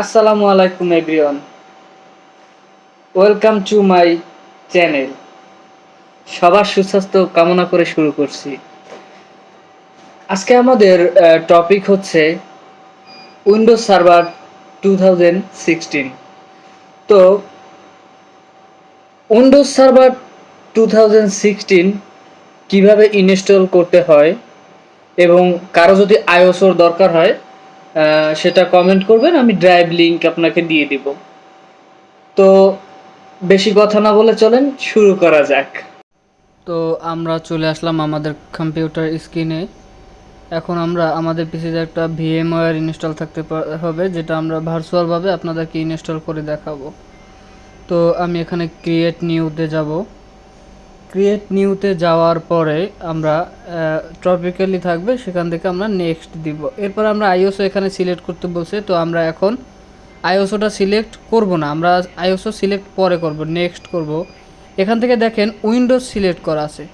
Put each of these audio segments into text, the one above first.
আসসালামু আলাইকুম everyone, welcome to my channel. সবার সুস্বাস্থ্য কামনা করে শুরু করছি। আজকে আমাদের টপিক হচ্ছে উইন্ডোজ সার্ভার 2016। তো উইন্ডোজ সার্ভার 2016 কিভাবে ইনস্টল করতে হয় এবং কারো যদি আইওসোর দরকার হয় সেটা কমেন্ট করবেন, আমি ড্রাইভ লিংক আপনাকে দিয়ে দিব। তো বেশি কথা না বলে চলেন শুরু করা যাক। তো আমরা চলে আসলাম আমাদের কম্পিউটার স্ক্রিনে। এখন আমরা আমাদের পিসিতে একটা ভিএমওয়্যার ইনস্টল থাকতে হবে, যেটা আমরা ভার্চুয়ালভাবে আপনাদেরকে ইনস্টল করে দেখাবো। তো আমি এখানে ক্রিয়েট নিউতে যাব। ক্রিয়েট নিউতে যাওয়ার পরে আমরা টপিক্যালি থাকবে, সেখান থেকে আমরা নেক্সট দিব। এরপর আমরা আইওসও এখানে সিলেক্ট করতে বলছে, তো আমরা এখন আইওসোটা সিলেক্ট করব না, আমরা আইওসও সিলেক্ট পরে করব, নেক্সট করব। এখান থেকে দেখেন উইন্ডোজ সিলেক্ট করা আছে,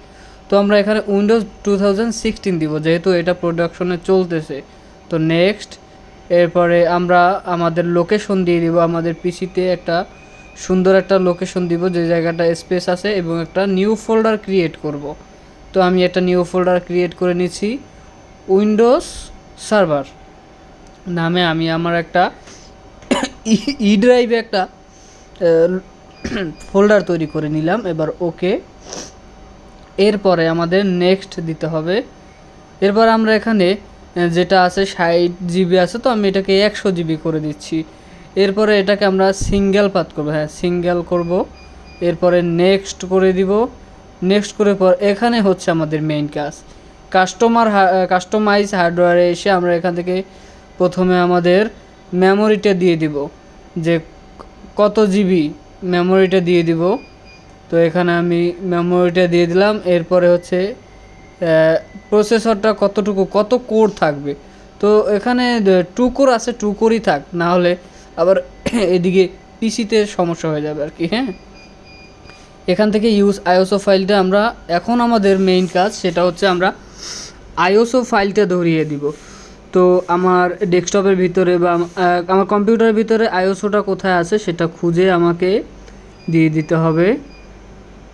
তো আমরা এখানে উইন্ডোজ 2016 দিব, যেহেতু এটা প্রোডাকশনে চলতেছে। তো নেক্সট। এরপরে আমরা আমাদের লোকেশন দিয়ে দিব, আমাদের পিসিতে একটা সুন্দর একটা লোকেশন দিব, যে জায়গাটা স্পেস আছে, এবং একটা নিউ ফোল্ডার ক্রিয়েট করব। তো আমি একটা নিউ ফোল্ডার ক্রিয়েট করে নিচ্ছি, উইন্ডোজ সার্ভার নামে। আমি আমার একটা ই ড্রাইভে একটা ফোল্ডার তৈরি করে নিলাম। এবার ওকে। এরপরে আমাদের নেক্সট দিতে হবে। এরপর আমরা এখানে যেটা আছে 60 জিবি আছে, তো আমি এটাকে 100 জিবি করে দিচ্ছি। এরপরে এটাকে আমরা সিঙ্গেল পাথ করবো, সিঙ্গেল করব। এরপরে নেক্সট করে দিব। নেক্সট করে পর এখানে হচ্ছে আমাদের মেইন কাজ, কাস্টমাইজ হার্ডওয়্যারে এসে আমরা এখান থেকে প্রথমে আমাদের মেমোরিটা দিয়ে দিব, যে কত জিবি মেমোরিটা দিয়ে দিব। তো এখানে আমি মেমোরিটা দিয়ে দিলাম। এরপরে হচ্ছে প্রসেসরটা কতটুকু, কত কোর থাকবে। তো এখানে 2 কোর আছে, 2 কোরই থাক, না হলে আবার এদিকে পিসিতে সমস্যা হয়ে যাবে আর কি। এখান থেকে ইউজ আইওসও ফাইলটা আমরা এখন আমাদের মেইন কাজ, সেটা হচ্ছে আমরা আইওসও ফাইলটা ধরিয়ে দিব। তো আমার ডেস্কটপের ভিতরে বা আমার কম্পিউটারের ভিতরে আইওসওটা কোথায় আছে সেটা খুঁজে আমাকে দিয়ে দিতে হবে।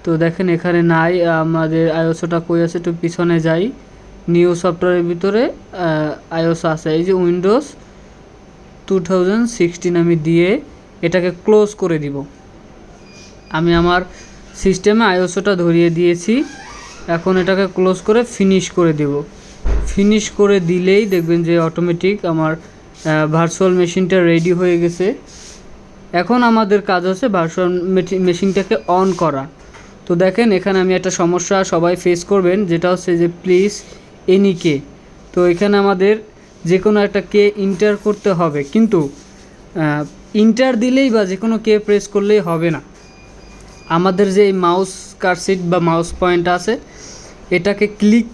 তো দেখেন এখানে নাই, আমাদের আইওসওটা কই আছে, একটু পিছনে যাই। নিউ সফটওয়্যারের ভিতরে আইওসও আছে, এই যে উইন্ডোজ 2016 আমি দিয়ে এটাকে ক্লোজ করে দিব। আমি আমার সিস্টেমে আইওসওটা ধরিয়ে দিয়েছি, এখন এটাকে ক্লোজ করে ফিনিশ করে দেব। ফিনিশ করে দিলেই দেখবেন যে অটোমেটিক আমার ভার্চুয়াল মেশিনটা রেডি হয়ে গেছে। এখন আমাদের কাজ হচ্ছে ভার্চুয়াল মেশিনটাকে অন করা। তো দেখেন এখানে আমি একটা সমস্যা সবাই ফেস করবেন, যেটা হচ্ছে যে প্লিজ এনি কে। তো এখানে আমাদের যে কোনো একটা কে ইন্টার করতে হবে, কিন্তু ইন্টার দিলেই বা যে কোনো কে প্রেস করলেই হবে না। আমাদের যে মাউস কারসিট বা মাউস পয়েন্ট আছে, এটাকে ক্লিক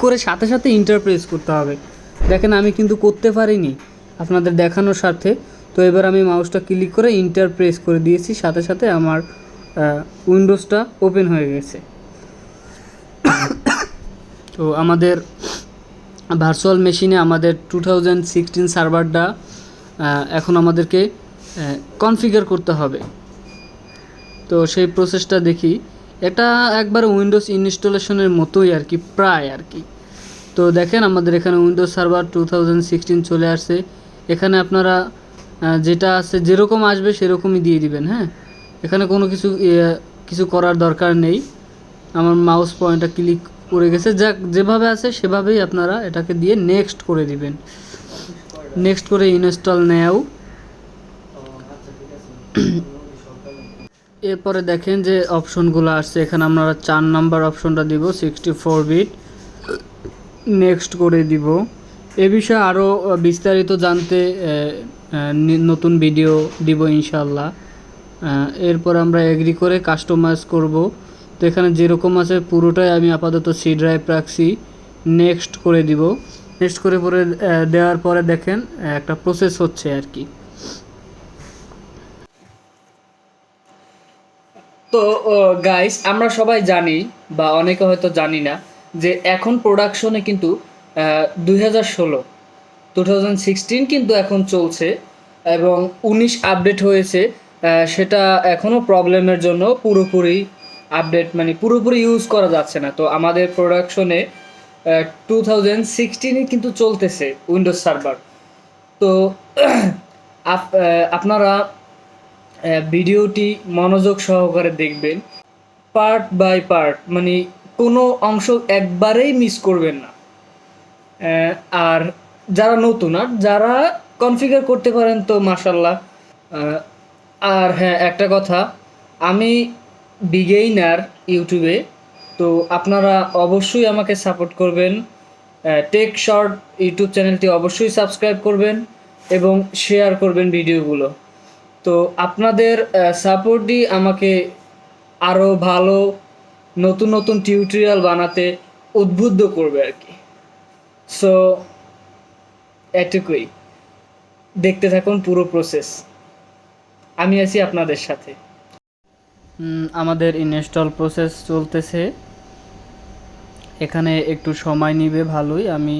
করে সাথে সাথে ইন্টার প্রেস করতে হবে। দেখেন আমি কিন্তু করতে পারিনি আপনাদের দেখানোর স্বার্থে। তো এবার আমি মাউসটা ক্লিক করে ইন্টার প্রেস করে দিয়েছি, সাথে সাথে আমার উইন্ডোজটা ওপেন হয়ে গেছে। তো আমাদের ভার্চুয়াল মেশিনে আমাদের 2016 সার্ভারটা এখন আমাদেরকে কনফিগার করতে হবে। তো সেই প্রসেসটা দেখি। এটা একবার উইন্ডোজ ইনস্টলেশনের মতোই আর কি, প্রায় আর কি। তো দেখেন আমাদের এখানে উইন্ডোজ সার্ভার 2016 চলে আসছে। এখানে আপনারা যেটা আছে যেরকম আসবে সেরকমই দিয়ে দিবেন। এখানে কোনো কিছু করার দরকার নেই। আমার মাউস পয়েন্টটা ক্লিক করে গেছে, যাক যেভাবে আছে সেভাবেই আপনারা এটাকে দিয়ে নেক্সট করে দিবেন। নেক্সট করে ইনস্টল নেও। এরপরে দেখেন যে অপশনগুলো আসছে, এখানে আপনারা 4 নাম্বার অপশনটা দিব, 64 বিট। নেক্সট করে দিব। এ বিষয়ে আরও বিস্তারিত জানতে নতুন ভিডিও দিব ইনশাল্লাহ। এরপর আমরা এগ্রি করে কাস্টমাইজ করব। তো এখানে যেরকম আছে পুরোটাই আমি আপাতত সি ড্রাইভ রাখছি। নেক্সট করে দিব। নেক্সট করে পরে দেওয়ার পরে দেখেন একটা প্রসেস হচ্ছে আর কি। তো গাইস, আমরা সবাই জানি বা অনেকে হয়তো জানি না যে এখন প্রোডাকশনে কিন্তু 2016 কিন্তু এখন চলছে। এবং 19 আপডেট হয়েছে, সেটা এখনও প্রবলেমের জন্য পুরোপুরি আপডেট মানে পুরোপুরি ইউজ করা যাচ্ছে না। তো আমাদের প্রোডাকশনে 2016 কিন্তু চলতেছে উইন্ডোজ সার্ভার। তো আপনারা ভিডিওটি মনোযোগ সহকারে দেখবেন, পার্ট বাই পার্ট, মানে কোনো অংশ একবারেই মিস করবেন না। আর যারা নতুন আর যারা কনফিগার করতে পারেন তো মাশাল্লাহ। আর হ্যাঁ, একটা কথা, আমি বিগেইনার ইউটিউবে, তো আপনারা অবশ্যই আমাকে সাপোর্ট করবেন। টেক শর্ট ইউটিউব চ্যানেলটি অবশ্যই সাবস্ক্রাইব করবেন এবং শেয়ার করবেন ভিডিওগুলো। তো আপনাদের সাপোর্টই আমাকে আরও ভালো নতুন নতুন টিউটোরিয়াল বানাতে উদ্বুদ্ধ করবে আর কি। সো এটুকুই, দেখতে থাকুন পুরো প্রসেস, আমি আছি আপনাদের সাথে। আমাদের ইনস্টল প্রসেস চলতেছে, এখানে একটু সময় নিবে ভালোই। আমি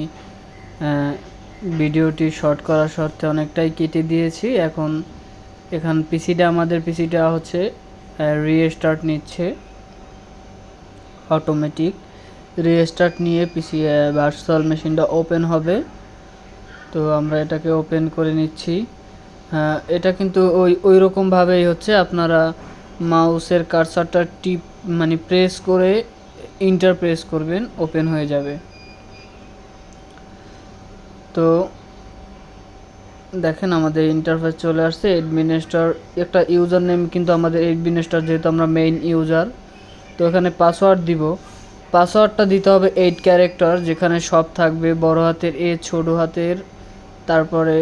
ভিডিওটি শর্ট করার শর্তে অনেকটাই কেটে দিয়েছি। এখন আমাদের পিসিটা হচ্ছে রিস্টার্ট নিচ্ছে, অটোমেটিক রিস্টার্ট নিয়ে পিসি ভার্চুয়াল মেশিনটা ওপেন হবে। তো আমরা এটাকে ওপেন করে নিচ্ছি। এটা কিন্তু ওই রকমভাবেই হচ্ছে, আপনারা মাউসের কার্সারটা মানে প্রেস করে ইন্টার প্রেস করবেন, ওপেন হয়ে যাবে। তো দেখেন আমাদের ইন্টারফেস চলে আসছে। অ্যাডমিনিস্ট্রেটর একটা ইউজার নেম, কিন্তু আমাদের অ্যাডমিনিস্ট্রেটর যেহেতু আমরা মেইন ইউজার, তো এখানে পাসওয়ার্ড দিব। পাসওয়ার্ডটা দিতে হবে 8 ক্যারেক্টার, যেখানে সব থাকবে, বড় হাতের এ, ছোট হাতের, তারপরে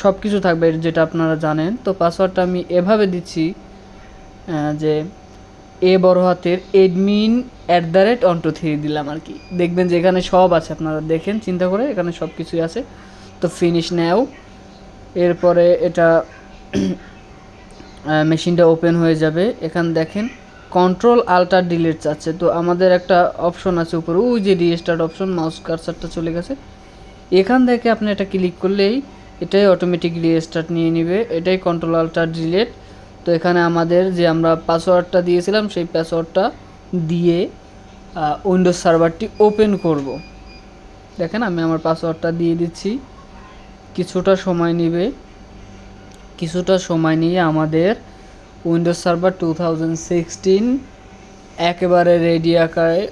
সব কিছু থাকবে যেটা আপনারা জানেন। তো পাসওয়ার্ডটা আমি এভাবে দিচ্ছি যে এ বড় হাতের, admin@123 দিলাম আর কি। দেখবেন যে এখানে সব আছে, আপনারা দেখেন চিন্তা করে, এখানে সব কিছুই আছে। তো ফিনিশ নাও, এরপরে এটা মেশিনটা ওপেন হয়ে যাবে। এখানে দেখেন কন্ট্রোল আল্টার ডিলিট আছে। তো আমাদের একটা অপশন আছে উপরে, ওই যে রিস্টার্ট অপশন, মাউস কার্সারটা চলে গেছে, এখান থেকে আপনি এটা ক্লিক করলেই এটাই অটোমেটিক রিস্টার্ট নিয়ে নেবে। এটাই কন্ট্রোল আল্টার ডিলিট। তো এখানে আমাদের যে আমরা পাসওয়ার্ডটা দিয়েছিলাম সেই পাসওয়ার্ডটা দিয়ে উইন্ডোজ সার্ভারটি ওপেন করব। দেখেন আমি আমার পাসওয়ার্ডটা দিয়ে দিচ্ছি, কিছুটা সময় নেবে। কিছুটা সময় নিয়ে আমাদের উইন্ডোজ সার্ভার 2016 একেবারে রেডি আকারে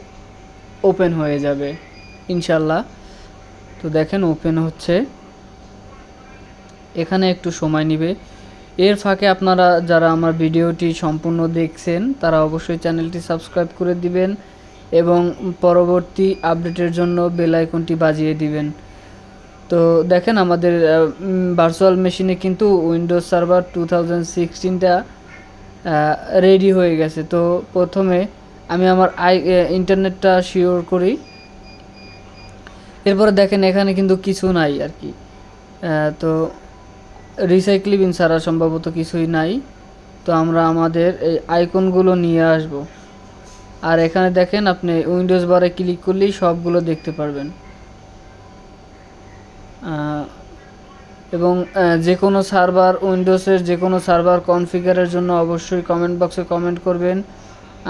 ওপেন হয়ে যাবে ইনশাল্লাহ। তো দেখেন ওপেন হচ্ছে, এখানে একটু সময় নেবে। এর ফাঁকে আপনারা যারা আমার ভিডিওটি সম্পূর্ণ দেখছেন তারা অবশ্যই চ্যানেলটি সাবস্ক্রাইব করে দিবেন এবং পরবর্তী আপডেটের জন্য বেল আইকনটি বাজিয়ে দিবেন। তো দেখেন আমাদের ভার্চুয়াল মেশিনে কিন্তু উইন্ডোজ সার্ভার 2016টা রেডি হয়ে গেছে। তো প্রথমে আমি আমার ইন্টারনেটটা শিওর করি, এরপরে দেখেন এখানে কিন্তু কিছু নাই আর কি। তো রিসাইকেল বিন ছাড়া সম্ভবত কিছুই নাই। তো আমরা আমাদের এই আইকনগুলো নিয়ে আসব, আর এখানে দেখেন আপনি উইন্ডোজ বারে ক্লিক করলেই সবগুলো দেখতে পারবেন। এবং যে কোনো সার্ভার, উইন্ডোজের যে কোনো সার্ভার কনফিগারের জন্য অবশ্যই কমেন্ট বক্সে কমেন্ট করবেন,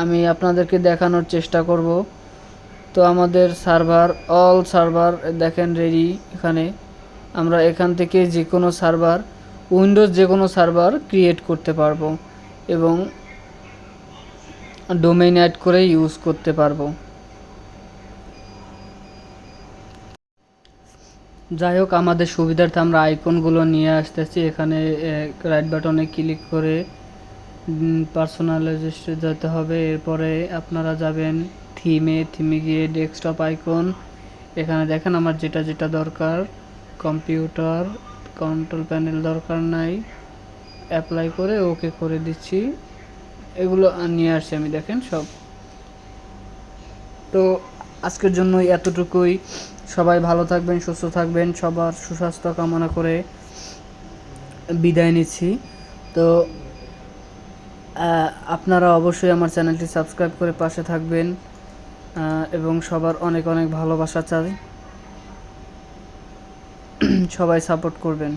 আমি আপনাদেরকে দেখানোর চেষ্টা করব। তো আমাদের সার্ভার, অল সার্ভার দেখেন রেডি। এখানে আমরা এখান থেকে যে কোনো সার্ভার, উইন্ডোজ যে কোনো সার্ভার ক্রিয়েট করতে পারবো এবং ডোমেইন অ্যাড করে ইউজ করতে পারবো। যাই হোক, আমাদের সুবিধার্থে আমরা আইকনগুলো নিয়ে আসতেছি। এখানে রাইট বাটনে ক্লিক করে পার্সোনালাইজেশনে যেতে হবে। এরপরে আপনারা যাবেন থিমে গিয়ে ডেস্কটপ আইকন, এখানে দেখেন আমার যেটা যেটা দরকার, কম্পিউটার কন্ট্রোল প্যানেল দরকার নাই, অ্যাপ্লাই করে ওকে করে দিচ্ছি। এগুলো নিয়ে আসছি আমি, দেখেন সব। তো আজকের জন্য এতটুকুই। সবাই ভালো থাকবেন, সুস্থ থাকবেন, সবার সুস্বাস্থ্য কামনা করে বিদায় নিচ্ছি। তো আপনারা অবশ্যই আমার চ্যানেলটি সাবস্ক্রাইব করে পাশে থাকবেন এবং সবার অনেক অনেক ভালোবাসা চাই, সবাই সাপোর্ট করবেন।